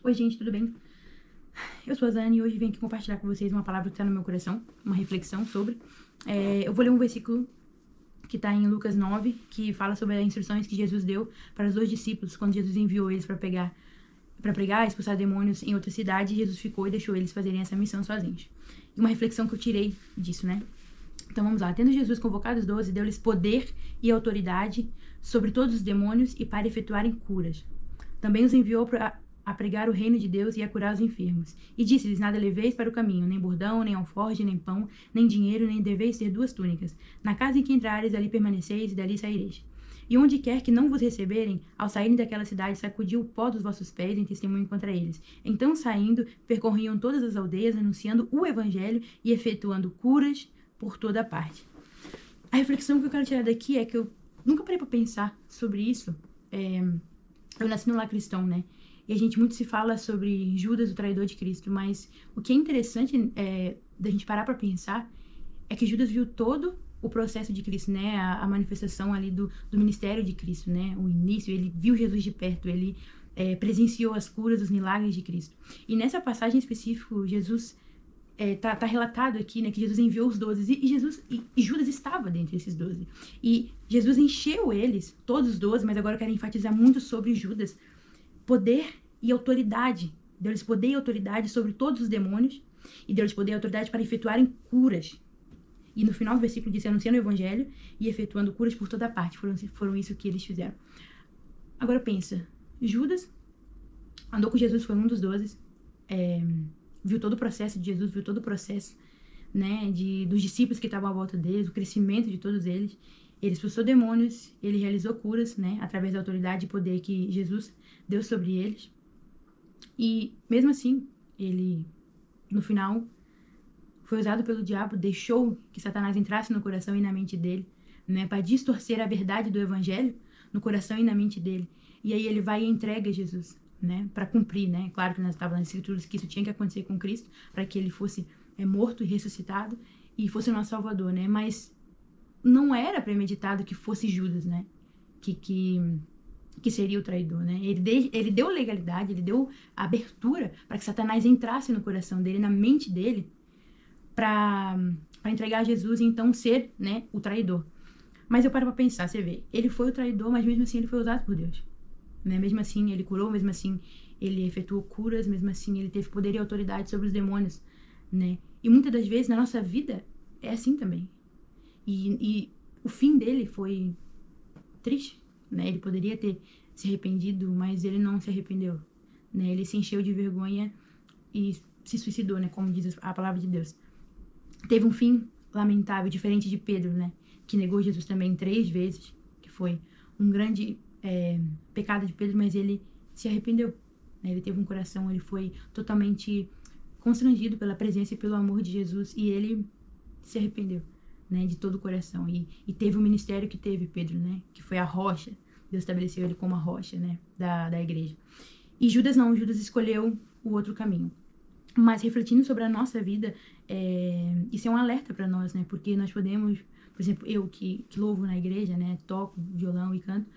Oi, gente, tudo bem? Eu sou a Zane e hoje venho aqui compartilhar com vocês uma palavra que está no meu coração, uma reflexão sobre. Eu vou ler um versículo que está em Lucas 9, que fala sobre as instruções que Jesus deu para os 2 discípulos quando Jesus enviou eles para pregar, expulsar demônios em outra cidade. Jesus ficou e deixou eles fazerem essa missão sozinhos. E uma reflexão que eu tirei disso, né? Então vamos lá. Tendo Jesus convocado os 12, deu-lhes poder e autoridade sobre todos os demônios e para efetuarem curas. Também os enviou a pregar o reino de Deus e a curar os enfermos. E disse-lhes: nada leveis para o caminho, nem bordão, nem alforje, nem pão, nem dinheiro, nem deveis ter 2 túnicas. Na casa em que entrares, ali permaneceis e dali saireis. E onde quer que não vos receberem, ao saírem daquela cidade, sacudiu o pó dos vossos pés em testemunho contra eles. Então, saindo, percorriam todas as aldeias, anunciando o evangelho e efetuando curas por toda a parte. A reflexão que eu quero tirar daqui é que eu nunca parei para pensar sobre isso. Eu nasci no lar cristão, né? E a gente muito se fala sobre Judas, o traidor de Cristo, mas o que é interessante da gente parar para pensar é que Judas viu todo o processo de Cristo, né? A manifestação ali do ministério de Cristo, né? O início, ele viu Jesus de perto, ele presenciou as curas, os milagres de Cristo. E nessa passagem específica, Jesus tá relatado aqui, né, que Jesus enviou os 12 e Judas estava dentre esses 12. E Jesus encheu eles, todos os 12, mas agora eu quero enfatizar muito sobre Judas, poder e autoridade. Deu-lhes poder e autoridade sobre todos os demônios e deu-lhes poder e autoridade para efetuarem curas. E no final do versículo diz: anunciando o evangelho e efetuando curas por toda parte. Foram isso que eles fizeram. Agora pensa, Judas andou com Jesus, foi um dos 12, viu todo o processo de Jesus, viu todo o processo, né, dos discípulos que estavam à volta deles, o crescimento de todos eles. Ele expulsou demônios, ele realizou curas, né, através da autoridade e poder que Jesus deu sobre eles. E mesmo assim, ele, no final, foi usado pelo diabo, deixou que Satanás entrasse no coração e na mente dele, né, para distorcer a verdade do evangelho no coração e na mente dele. E aí ele vai e entrega Jesus, né, para cumprir, né? Claro que nós estávamos nas escrituras que isso tinha que acontecer com Cristo, para que ele fosse morto e ressuscitado e fosse o nosso Salvador, né? Mas não era premeditado que fosse Judas, né? Que seria o traidor, né? Ele deu legalidade, ele deu abertura para que Satanás entrasse no coração dele, na mente dele, para entregar Jesus e então ser, né, o traidor. Mas eu paro para pensar, você vê, ele foi o traidor, mas mesmo assim ele foi usado por Deus. Né? Mesmo assim ele curou, mesmo assim ele efetuou curas, mesmo assim ele teve poder e autoridade sobre os demônios, né? E muitas das vezes na nossa vida é assim também. E o fim dele foi triste, né? Ele poderia ter se arrependido, mas ele não se arrependeu, né? Ele se encheu de vergonha e se suicidou, né? Como diz a palavra de Deus. Teve um fim lamentável, diferente de Pedro, né? Que negou Jesus também 3 vezes, que foi um grande pecado de Pedro, mas ele se arrependeu, né? Ele teve um coração, ele foi totalmente constrangido pela presença e pelo amor de Jesus e ele se arrependeu, né, de todo o coração e teve o ministério que teve Pedro, né, que foi a rocha. Deus estabeleceu ele como a rocha, né, da igreja. E Judas não, Judas escolheu o outro caminho. Mas refletindo sobre a nossa vida, isso é um alerta para nós, né, porque nós podemos, por exemplo, eu que louvo na igreja, né, toco violão e canto,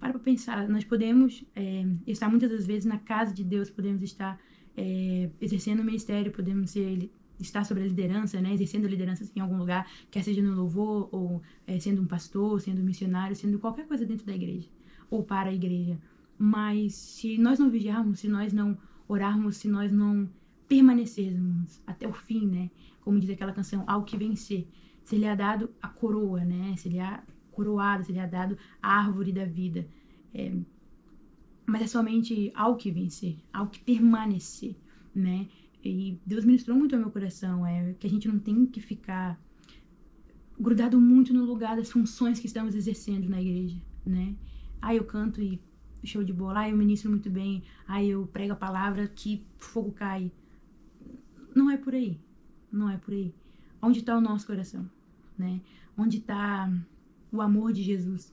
para pensar, nós podemos estar muitas das vezes na casa de Deus, podemos estar exercendo o ministério, podemos estar sobre a liderança, né, exercendo a liderança em algum lugar, quer seja no louvor, ou sendo um pastor, sendo um missionário, sendo qualquer coisa dentro da igreja, ou para a igreja. Mas se nós não vigiarmos, se nós não orarmos, se nós não permanecermos até o fim, né, como diz aquela canção, ao que vencer, se lhe é dado a coroa, né, se lhe é coroado, se lhe é dado a árvore da vida. Mas é somente ao que vencer, ao que permanecer, né? E Deus ministrou muito ao meu coração, que a gente não tem que ficar grudado muito no lugar das funções que estamos exercendo na igreja, né? Eu canto e show de bola, eu ministro muito bem, eu prego a palavra que fogo cai. Não é por aí, não é por aí. Onde está o nosso coração, né? Onde está o amor de Jesus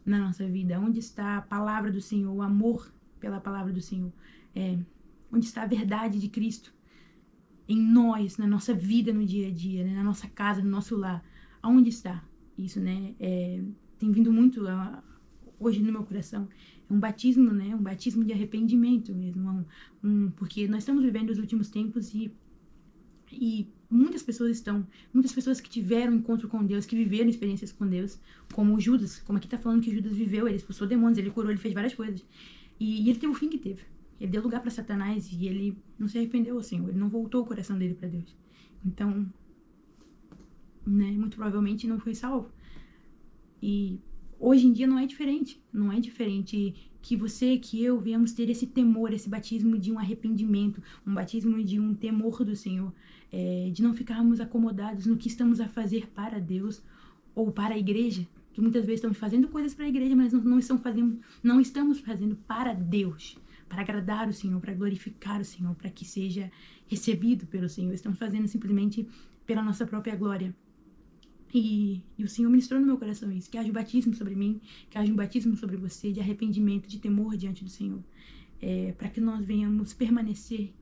na nossa vida? Onde está a palavra do Senhor, o amor pela palavra do Senhor? Onde está a verdade de Cristo em nós, na nossa vida no dia a dia, né? Na nossa casa, no nosso lar? Aonde está isso, né? Tem vindo muito hoje no meu coração um batismo, né? Um batismo de arrependimento mesmo. Porque nós estamos vivendo os últimos tempos e muitas pessoas que tiveram encontro com Deus, que viveram experiências com Deus, como Judas, como aqui tá falando que Judas viveu, ele expulsou demônios, ele curou, ele fez várias coisas. E ele teve o fim que teve. Ele deu lugar para Satanás e ele não se arrependeu ao Senhor, ele não voltou o coração dele para Deus. Então, né, muito provavelmente não foi salvo. E hoje em dia não é diferente. Não é diferente que você, que eu venhamos ter esse temor, esse batismo de um arrependimento, um batismo de um temor do Senhor, de não ficarmos acomodados no que estamos a fazer para Deus ou para a igreja. Que muitas vezes estamos fazendo coisas para a igreja, mas não estamos fazendo para Deus, para agradar o Senhor, para glorificar o Senhor, para que seja recebido pelo Senhor. Estamos fazendo simplesmente pela nossa própria glória. E o Senhor ministrou no meu coração isso, que haja um batismo sobre mim, que haja um batismo sobre você, de arrependimento, de temor diante do Senhor, para que nós venhamos permanecer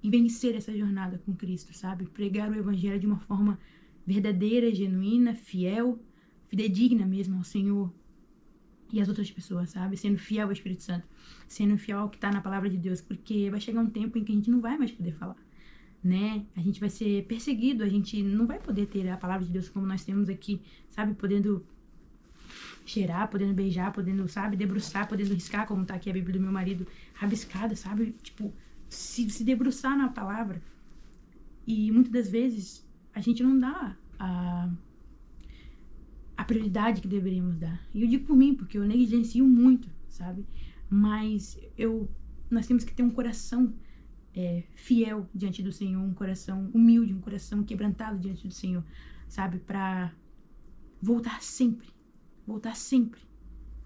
e vencer essa jornada com Cristo, sabe? Pregar o Evangelho de uma forma verdadeira, genuína, fiel, fidedigna mesmo ao Senhor e às outras pessoas, sabe? Sendo fiel ao Espírito Santo, sendo fiel ao que está na palavra de Deus, porque vai chegar um tempo em que a gente não vai mais poder falar, né? A gente vai ser perseguido, a gente não vai poder ter a palavra de Deus como nós temos aqui, sabe? Podendo cheirar, podendo beijar, podendo, sabe? Debruçar, podendo riscar, como tá aqui a Bíblia do meu marido, rabiscada, sabe? Tipo, se debruçar na palavra. E muitas das vezes a gente não dá a prioridade que deveríamos dar. E eu digo por mim, porque eu negligencio muito, sabe? Mas nós temos que ter um coração fiel diante do Senhor, um coração humilde, um coração quebrantado diante do Senhor, sabe? Para voltar sempre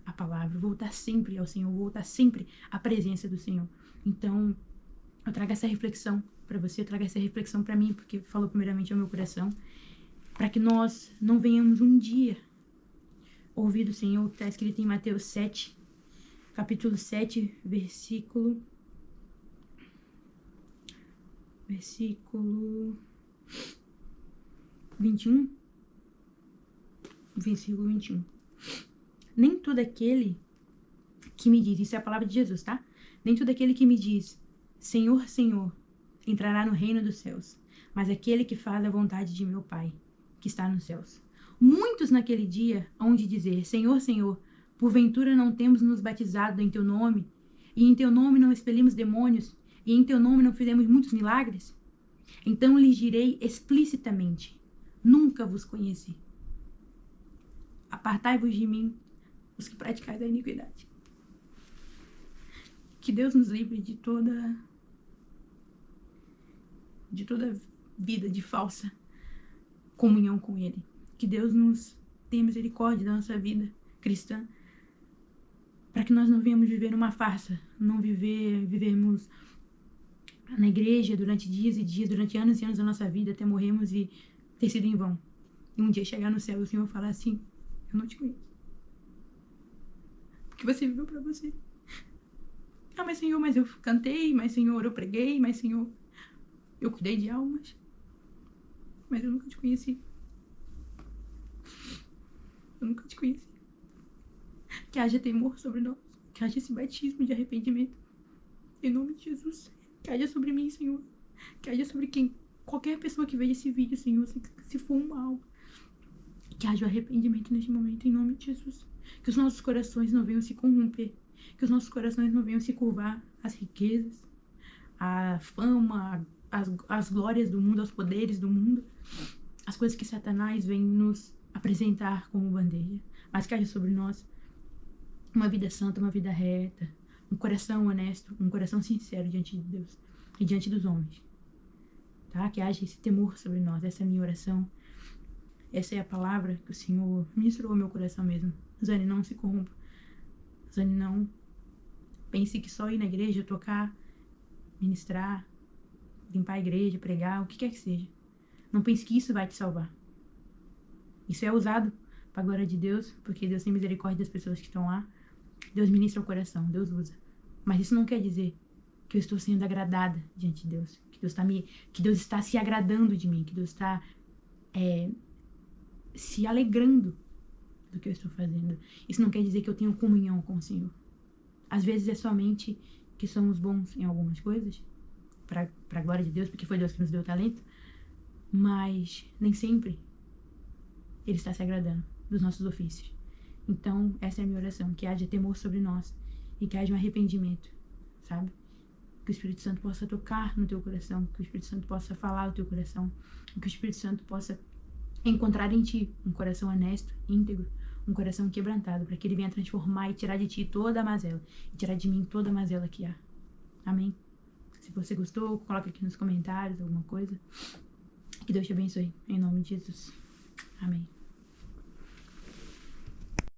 à palavra, voltar sempre ao Senhor, voltar sempre à presença do Senhor. Então, eu trago essa reflexão para você, eu trago essa reflexão para mim, porque falou primeiramente ao meu coração, para que nós não venhamos um dia ouvir do Senhor, que está escrito em Mateus 7, capítulo 7, versículo 21. Versículo 21. Nem todo aquele que me diz, isso é a palavra de Jesus, tá? Nem todo aquele que me diz, Senhor, Senhor, entrará no reino dos céus, mas aquele que faz a vontade de meu Pai, que está nos céus. Muitos naquele dia hão de dizer, Senhor, Senhor, porventura não temos nos batizado em teu nome, e em teu nome não expelimos demônios, e em teu nome não fizemos muitos milagres? Então lhes direi explicitamente, nunca vos conheci. Apartai-vos de mim, os que praticais a iniquidade. Que Deus nos livre de toda vida de falsa comunhão com Ele. Que Deus nos tenha misericórdia da nossa vida cristã, para que nós não venhamos viver uma farsa, não vivermos na igreja durante dias e dias, durante anos e anos da nossa vida, até morrermos e ter sido em vão. E um dia chegar no céu e o Senhor falar assim, eu não te conheço. Porque você viveu pra você. Ah, mas Senhor, mas eu cantei, mas Senhor, eu preguei, mas Senhor, eu cuidei de almas. Mas eu nunca te conheci. Eu nunca te conheci. Que haja temor sobre nós. Que haja esse batismo de arrependimento. Em nome de Jesus. Que haja sobre mim, Senhor. Que haja sobre qualquer pessoa que veja esse vídeo, Senhor, se for uma alma. Que haja o arrependimento neste momento, em nome de Jesus. Que os nossos corações não venham se corromper. Que os nossos corações não venham se curvar às riquezas, à fama, às glórias do mundo, aos poderes do mundo. As coisas que Satanás vem nos apresentar como bandeja. Mas que haja sobre nós uma vida santa, uma vida reta, um coração honesto, um coração sincero diante de Deus e diante dos homens, tá? Que haja esse temor sobre nós. Essa é a minha oração, essa é a palavra que o Senhor ministrou ao meu coração mesmo. Zane, não se corrompa. Zane, não pense que só ir na igreja, tocar, ministrar, limpar a igreja, pregar, o que quer que seja. Não pense que isso vai te salvar. Isso é usado para a glória de Deus, porque Deus tem misericórdia das pessoas que estão lá. Deus ministra o coração, Deus usa. Mas isso não quer dizer que eu estou sendo agradada diante de Deus. Que Deus está se agradando de mim. Que Deus está se alegrando do que eu estou fazendo. Isso não quer dizer que eu tenho comunhão com o Senhor. Às vezes é somente que somos bons em algumas coisas, pra glória de Deus, porque foi Deus que nos deu o talento, mas nem sempre Ele está se agradando dos nossos ofícios. Então, essa é a minha oração, que haja temor sobre nós e que haja um arrependimento, sabe? Que o Espírito Santo possa tocar no teu coração, que o Espírito Santo possa falar ao teu coração, que o Espírito Santo possa encontrar em ti um coração honesto, íntegro, um coração quebrantado, para que Ele venha transformar e tirar de ti toda a mazela, e tirar de mim toda a mazela que há. Amém? Se você gostou, coloca aqui nos comentários alguma coisa. Que Deus te abençoe, em nome de Jesus. Amém.